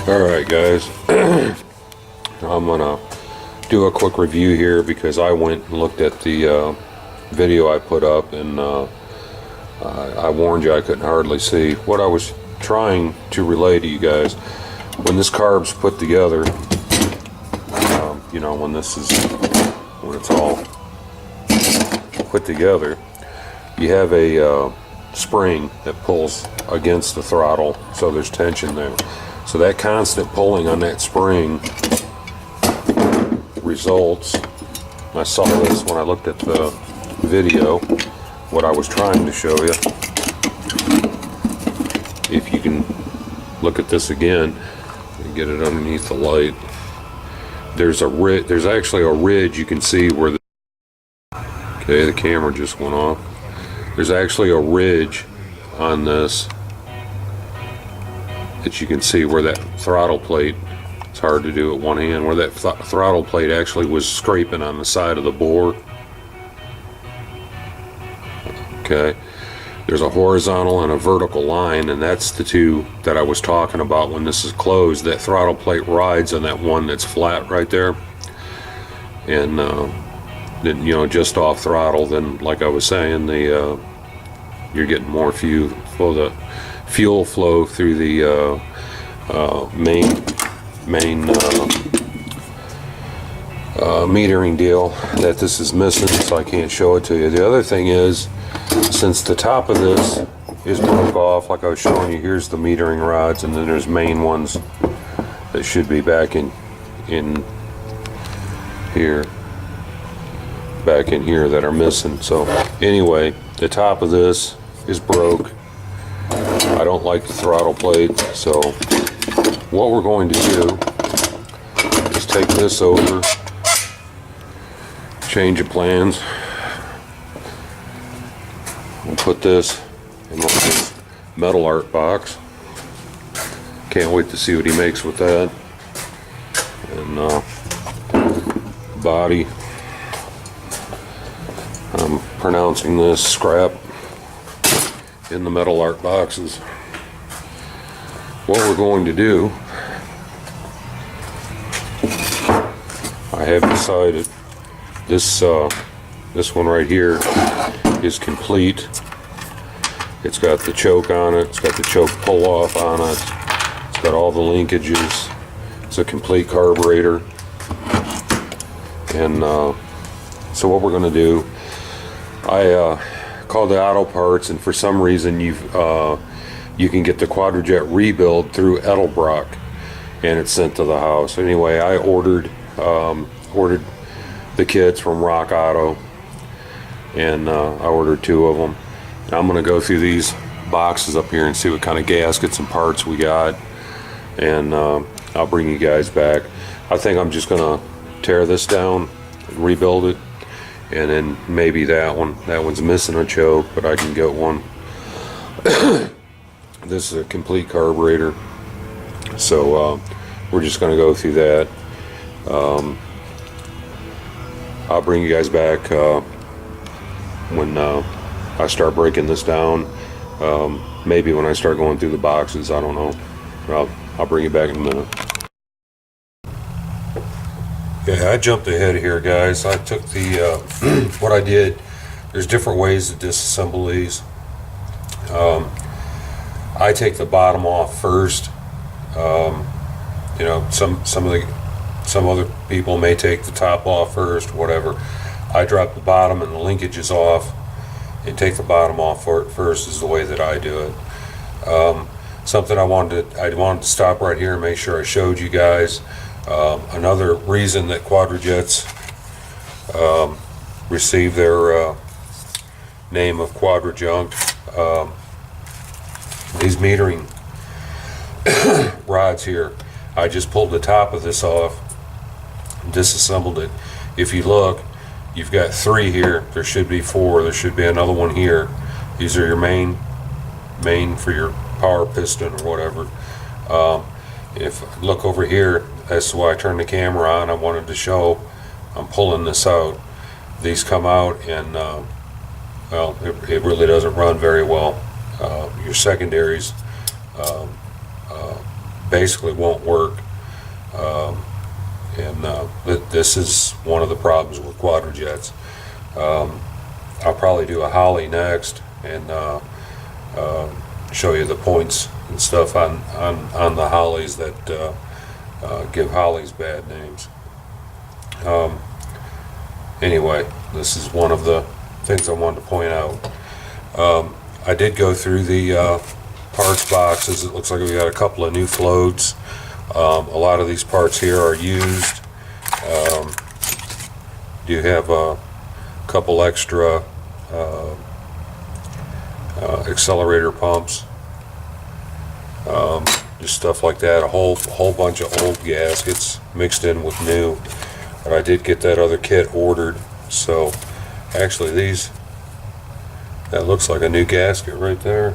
Alright guys, I'm gonna do a quick review here because I went and looked at the video I put up, and I warned you I couldn't hardly see. What I was trying to relay to you guys, when this carb's put together, you know, when it's all put together, you have a spring that pulls against the throttle, so there's tension there. So that constant pulling on that spring results, I saw this when I looked at the video, what I was trying to show you. If you can look at this again and get it underneath the light, there's actually a ridge you can see where okay, the camera just went off. There's actually a ridge on this that you can see where that throttle plate, it's hard to do at one hand, where that throttle plate actually was scraping on the side of the bore. Okay, there's a horizontal and a vertical line, and that's the two that I was talking about. When this is closed, that throttle plate rides on that one that's flat right there, and then, you know, just off throttle, then like I was saying, you're getting more fuel flow through the main metering deal that this is missing, so I can't show it to you. The other thing is, since the top of this is broke off, like I was showing you, here's the metering rods, and then there's main ones that should be back in here, that are missing. So anyway, the top of this is broke. I don't like the throttle plate, so what we're going to do is take this over, change of plans. We'll put this in this metal art box. Can't wait to see what he makes with that. And body, I'm pronouncing this scrap in the metal art boxes. What we're going to do, I have decided this one right here is complete. It's got the choke on it, it's got the choke pull off on it, it's got all the linkages, it's a complete carburetor. And so what we're going to do, I called the auto parts, and for some reason you can get the Quadrajet rebuild through Edelbrock, and it's sent to the house. Anyway, I ordered the kits from Rock Auto, and I ordered 2 of them. I'm going to go through these boxes up here and see what kind of gaskets and parts we got, and I'll bring you guys back. I think I'm just going to tear this down and rebuild it, and then maybe that one's missing a choke, but I can get one. This is a complete carburetor, so we're just going to go through that. I'll bring you guys back when I start breaking this down. Maybe when I start going through the boxes, I don't know. I'll bring you back in a minute. Yeah, I jumped ahead here, guys. I took the what I did, there's different ways to disassemble these. I take the bottom off first. You know, some other people may take the top off first, whatever. I drop the bottom and the linkages off and take the bottom off first, is the way that I do it. Something I wanted to stop right here and make sure I showed you guys. Another reason that Quadrajets received their name of Quadrajunk, these metering rods here, I just pulled the top of this off, disassembled it. If you look, you've got 3 here. There should be 4. There should be another one here. These are your main for your power piston or whatever. If I look over here, that's why I turned the camera on. I wanted to show I'm pulling this out. These come out, and well, it really doesn't run very well. Your secondaries basically won't work. This is one of the problems with quadrajets. I'll probably do a Holly next and show you the points and stuff on the Hollies that give Hollies bad names. Anyway, this is one of the things I wanted to point out. I did go through the parts boxes. It looks like we got a couple of new floats. A lot of these parts here are used. You have a couple extra accelerator pumps, just stuff like that. A whole bunch of old gaskets mixed in with new. But I did get that other kit ordered. So actually that looks like a new gasket right there.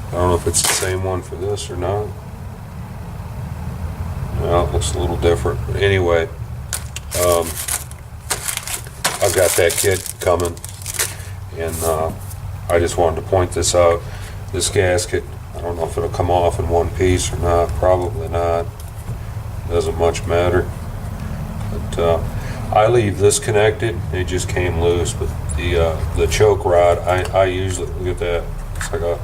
I don't know if it's the same one for this or not. No, it looks a little different. But anyway, I've got that kit coming, and I just wanted to point this out. This gasket, I don't know if it'll come off in one piece or not. Probably not. Doesn't much matter. But I leave this connected. It just came loose. But the choke rod, I usually, look at that. It's like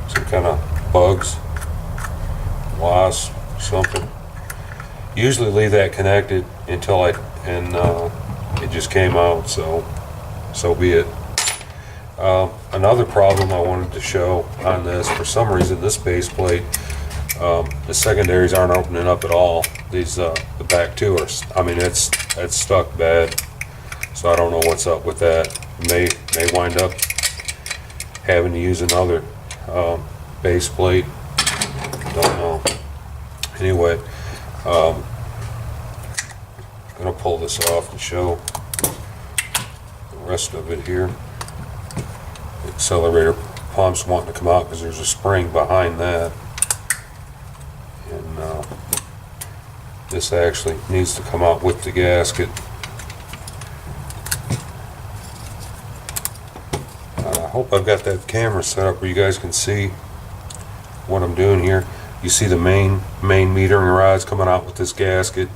some kind of bugs, wasp, something. Usually leave that connected until it just came out, so be it. Another problem I wanted to show on this, for some reason this base plate, the secondaries aren't opening up at all. These the back two are, I mean, it's stuck bad, so I don't know what's up with that. May wind up having to use another base plate. Don't know. Anyway, I'm gonna pull this off and show the rest of it here. The accelerator pump's wanting to come out because there's a spring behind that, and this actually needs to come out with the gasket. I hope I've got that camera set up where you guys can see what I'm doing here. You see the main metering rods coming out with this gasket.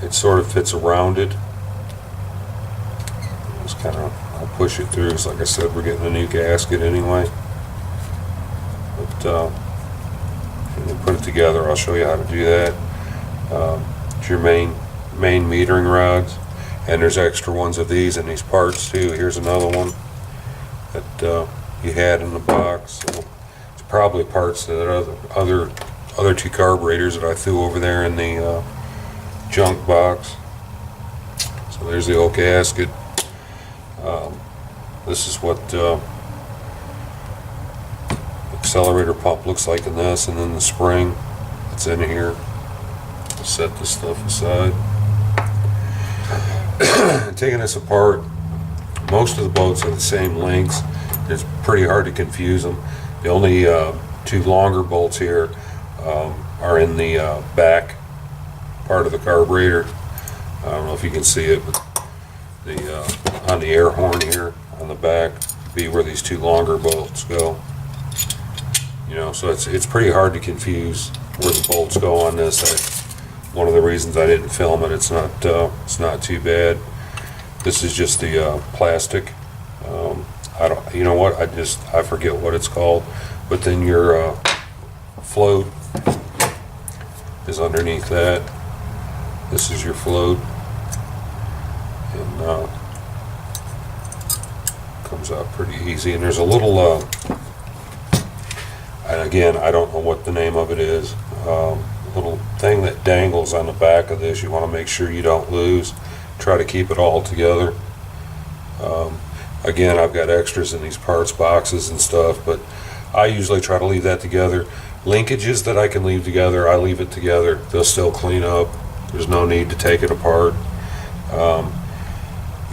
It sort of fits around it. Just kind of, I'll push it through. So like I said, we're getting a new gasket anyway. But when you put it together, I'll show you how to do that. It's your main metering rods, and there's extra ones of these in these parts too. Here's another one that you had in the box. So it's probably parts that other two carburetors that I threw over there in the junk box. So there's the old gasket. This is what accelerator pump looks like in this, and then the spring that's in here. I'll set this stuff aside. Taking this apart, most of the bolts are the same lengths. It's pretty hard to confuse them. The only two longer bolts here are in the back part of the carburetor. I don't know if you can see it, but on the air horn here on the back be where these two longer bolts go. You know, so it's pretty hard to confuse where the bolts go on this. That's one of the reasons I didn't film it. It's not too bad. This is just the plastic. I don't, you know what? I forget what it's called. But then your float is underneath that. This is your float, and comes out pretty easy. And there's a little, and again, I don't know what the name of it is. Little thing that dangles on the back of this. You want to make sure you don't lose. Try to keep it all together. Again, I've got extras in these parts boxes and stuff, but I usually try to leave that together. Linkages that I can leave together, I leave it together. They'll still clean up. There's no need to take it apart.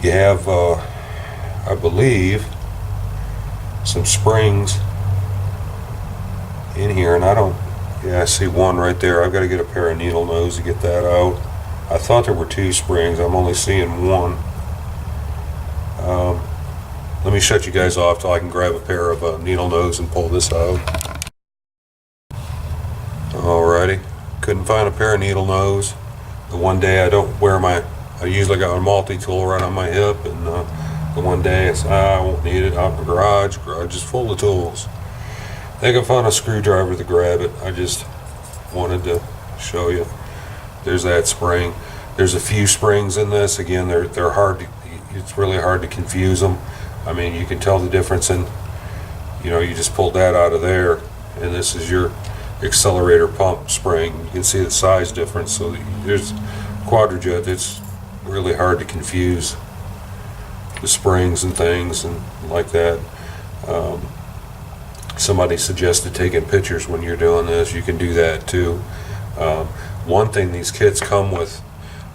You have, I believe, some springs in here, and I see one right there. I've got to get a pair of needle nose to get that out. I thought there were two springs. I'm only seeing one. Let me shut you guys off till I can grab a pair of needle nose and pull this out. couldn't find a pair of needle nose. The one day I usually got a multi-tool right on my hip, and the one day I said, I won't need it, out in the garage is full of tools. I think I found a screwdriver to grab it. I just wanted to show you. There's that spring. There's a few springs in this. Again, they're hard to, it's really hard to confuse them. I mean, you can tell the difference in, you just pulled that out of there, and this is your accelerator pump spring. You can see the size difference. So there's Quadrajet. It's really hard to confuse the springs and things and like that. Somebody suggested taking pictures when you're doing this. You can do that too. One thing, these kits come with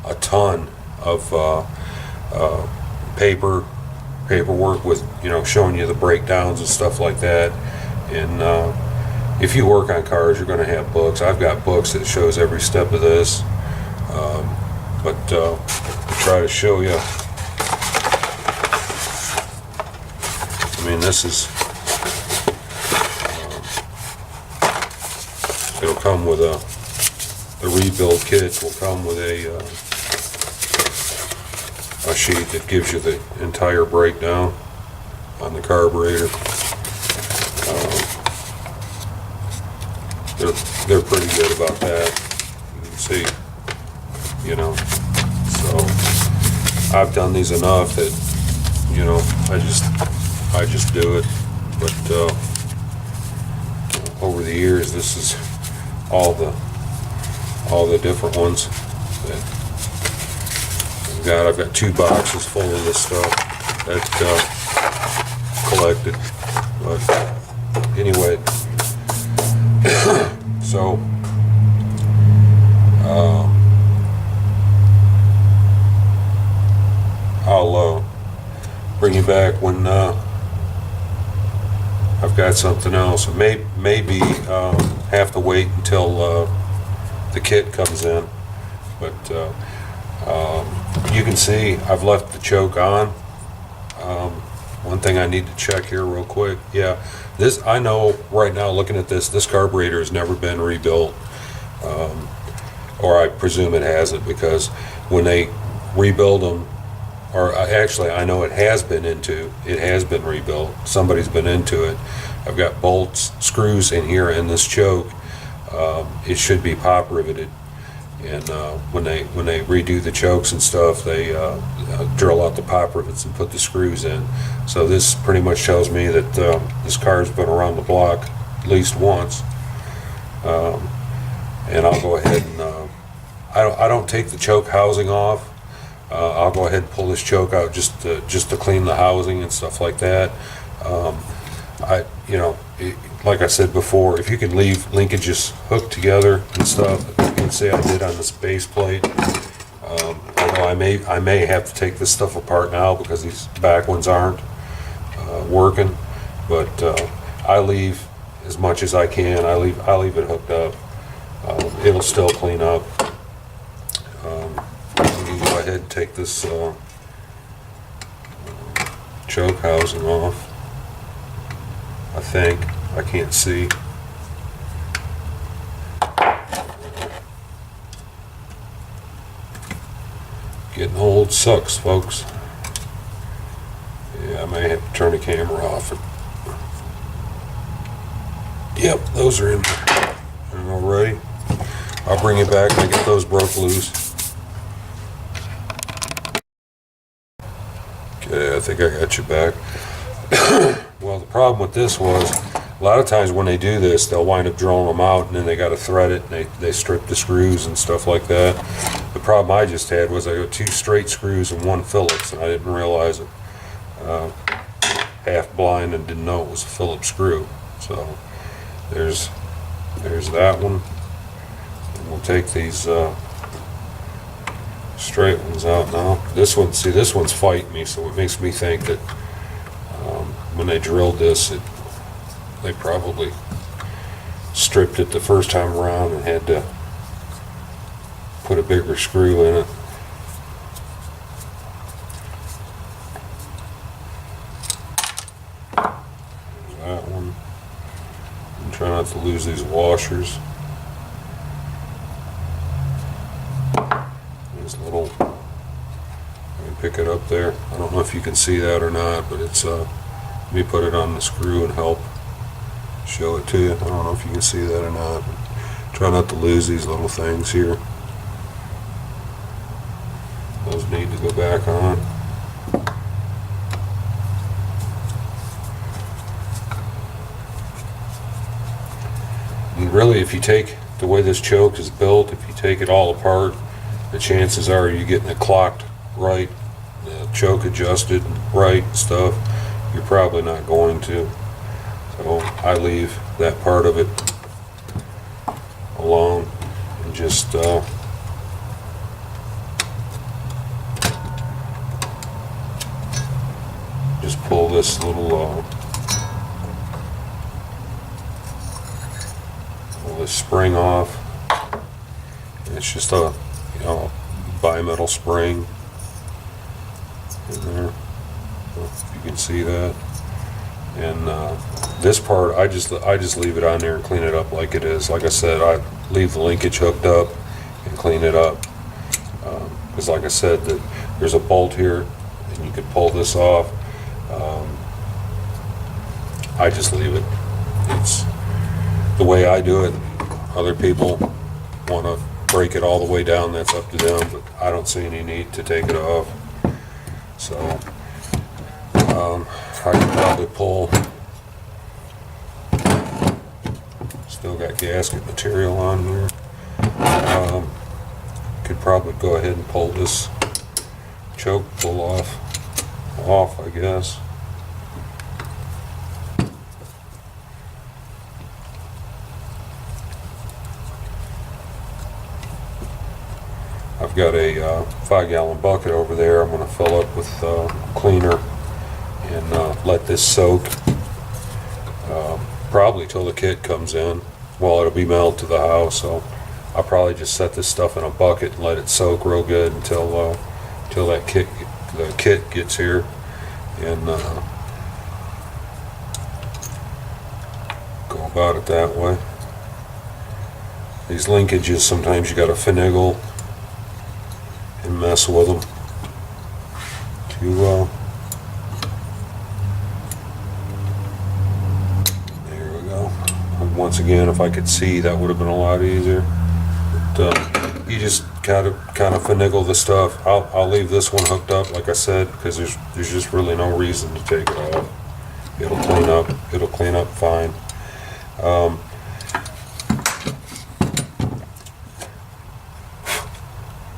a ton of paperwork with showing you the breakdowns and stuff like that. And if you work on cars, you're going to have books. I've got books that shows every step of this. But to try to show you, I mean, this is, it'll come with the rebuild kit will come with a sheet that gives you the entire breakdown on the carburetor. They're pretty good about that. You can see, so I've done these enough that, I just do it. But over the years, this is all the different ones that I've got 2 boxes full of this stuff that collected. But anyway, so I'll bring you back when I've got something else. Maybe have to wait until the kit comes in, but you can see I've left the choke on. One thing I need to check here real quick. Yeah, this, I know right now looking at this carburetor has never been rebuilt, or I presume it hasn't, because when they rebuild them, or actually I know it has been rebuilt. Somebody's been into it. I've got bolts, screws in here in this choke. It should be pop riveted, and when they redo the chokes and stuff, they drill out the pop rivets and put the screws in. So this pretty much tells me that this car's been around the block at least once. And I'll go ahead and I don't take the choke housing off. I'll go ahead and pull this choke out just to clean the housing and stuff like that. Like I said before, if you can leave linkages hooked together and stuff, you can see I did on this base plate. Although I may have to take this stuff apart now because these back ones aren't working, but I leave as much as I can. I leave it hooked up. It'll still clean up. We can go ahead and take this choke housing off. I think. I can't see. Getting old sucks, folks. Yeah, I may have to turn the camera off. Yep, those are in there. Alrighty. I'll bring it back when I get those broke loose. Okay, I think I got you back. Well, the problem with this was, a lot of times when they do this, they'll wind up drilling them out, and then they got to thread it, and they strip the screws and stuff like that. The problem I just had was I got 2 straight screws and 1 Phillips, and I didn't realize it. Half blind and didn't know it was a Phillips screw. So there's that one. And we'll take these straight ones out now. This one's fighting me, so it makes me think that when they drilled this, they probably stripped it the first time around and had to put a bigger screw in it. There's that one. I'm trying not to lose these washers. pick it up there. I don't know if you can see that or not, but it's let me put it on the screw and help show it to you. I don't know if you can see that or not, but try not to lose these little things here. Those need to go back on. And really, if you take the way this choke is built, if you take it all apart, the chances are you're getting it clocked right, the choke adjusted right and stuff. You're probably not going to. So I leave that part of it alone and just pull this little pull this spring off. And it's just a bimetal spring in there, if you can see that. And this part, I just leave it on there and clean it up like it is. Like I said, I leave the linkage hooked up and clean it up, because like I said, there's a bolt here and you could pull this off. I just leave it. It's the way I do it. Other people want to break it all the way down, that's up to them, but I don't see any need to take it off. So I can probably pull, still got gasket material on here. Could probably go ahead and pull this choke pull off, I guess. I've got a 5-gallon bucket over there. I'm going to fill up with cleaner and let this soak probably till the kit comes in. Well, it'll be mailed to the house, so I'll probably just set this stuff in a bucket and let it soak real good until the kit gets here, and go about it that way. These linkages, sometimes you got to finagle and mess with them to there we go. And once again, if I could see, that would have been a lot easier, but you just kind of finagle the stuff. I'll leave this one hooked up, like I said, because there's just really no reason to take it off. It'll clean up fine.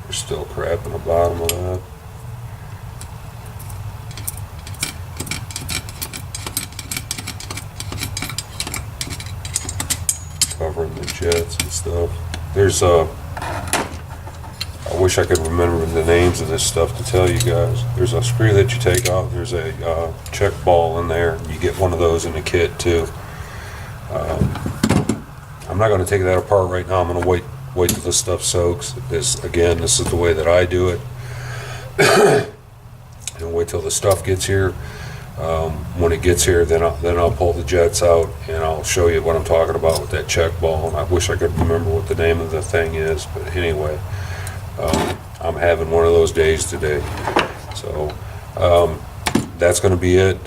There's still crap in the bottom of that. Covering the jets and stuff. There's I wish I could remember the names of this stuff to tell you guys. There's a screw that you take out. There's a check ball in there. You get one of those in the kit too. I'm not going to take that apart right now. I'm going to wait till this stuff soaks. This is the way that I do it. And wait till the stuff gets here. When it gets here, then I'll pull the jets out and I'll show you what I'm talking about with that check ball. And I wish I could remember what the name of the thing is, but anyway, I'm having one of those days today. So that's going to be it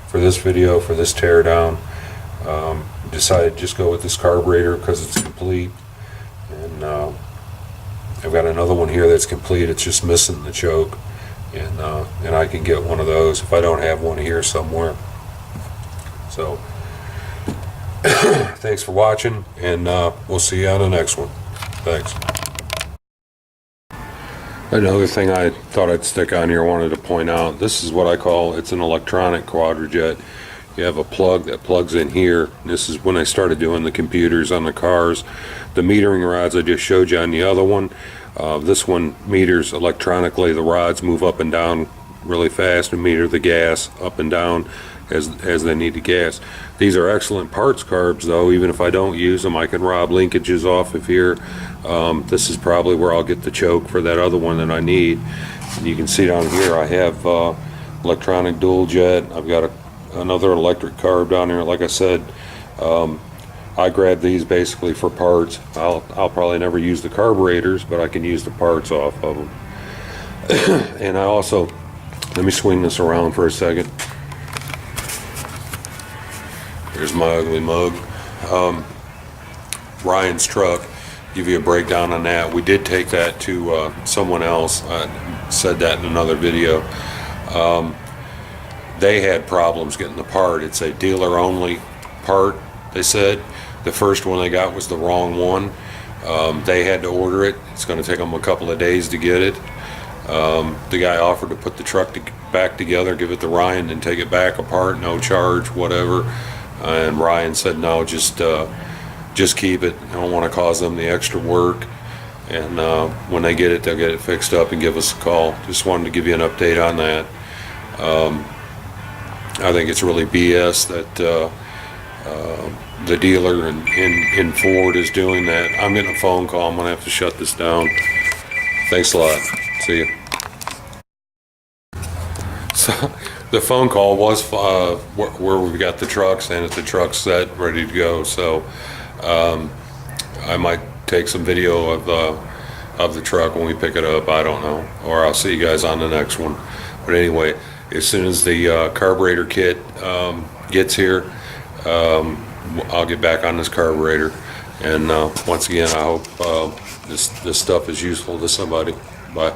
for this video, for this teardown. Decided to just go with this carburetor because it's complete, and I've got another one here that's complete. It's just missing the choke, and I can get one of those if I don't have one here somewhere. So thanks for watching, and we'll see you on the next one. Thanks. Another thing I thought I'd stick on here, I wanted to point out, this is what I call, it's an electronic quadrajet. You have a plug that plugs in here. This is when I started doing the computers on the cars. The metering rods I just showed you on the other one, this one meters electronically. The rods move up and down really fast and meter the gas up and down as they need the gas. These are excellent parts carbs though. Even if I don't use them, I can rob linkages off of here. This is probably where I'll get the choke for that other one that I need. And you can see down here I have electronic dual jet. I've got another electric carb down here. Like I said, I grab these basically for parts. I'll probably never use the carburetors, but I can use the parts off of them. And I also, let me swing this around for a second. Here's my ugly mug. Ryan's truck, give you a breakdown on that. We did take that to someone else. I said that in another video. They had problems getting the part. It's a dealer only part, they said. The first one they got was the wrong one. They had to order it. It's going to take them a couple of days to get it. The guy offered to put the truck back together, give it to Ryan, and take it back apart, no charge, whatever. And Ryan said, no, just keep it. I don't want to cause them the extra work. And when they get it, they'll get it fixed up and give us a call. Just wanted to give you an update on that. I think it's really BS that the dealer in Ford is doing that. I'm getting a phone call. I'm going to have to shut this down. Thanks a lot. See you. So the phone call was where we've got the trucks, and the truck's set, ready to go. So I might take some video of the truck when we pick it up. I don't know. Or I'll see you guys on the next one. But anyway, as soon as the carburetor kit gets here, I'll get back on this carburetor. And once again, I hope this stuff is useful to somebody. Bye.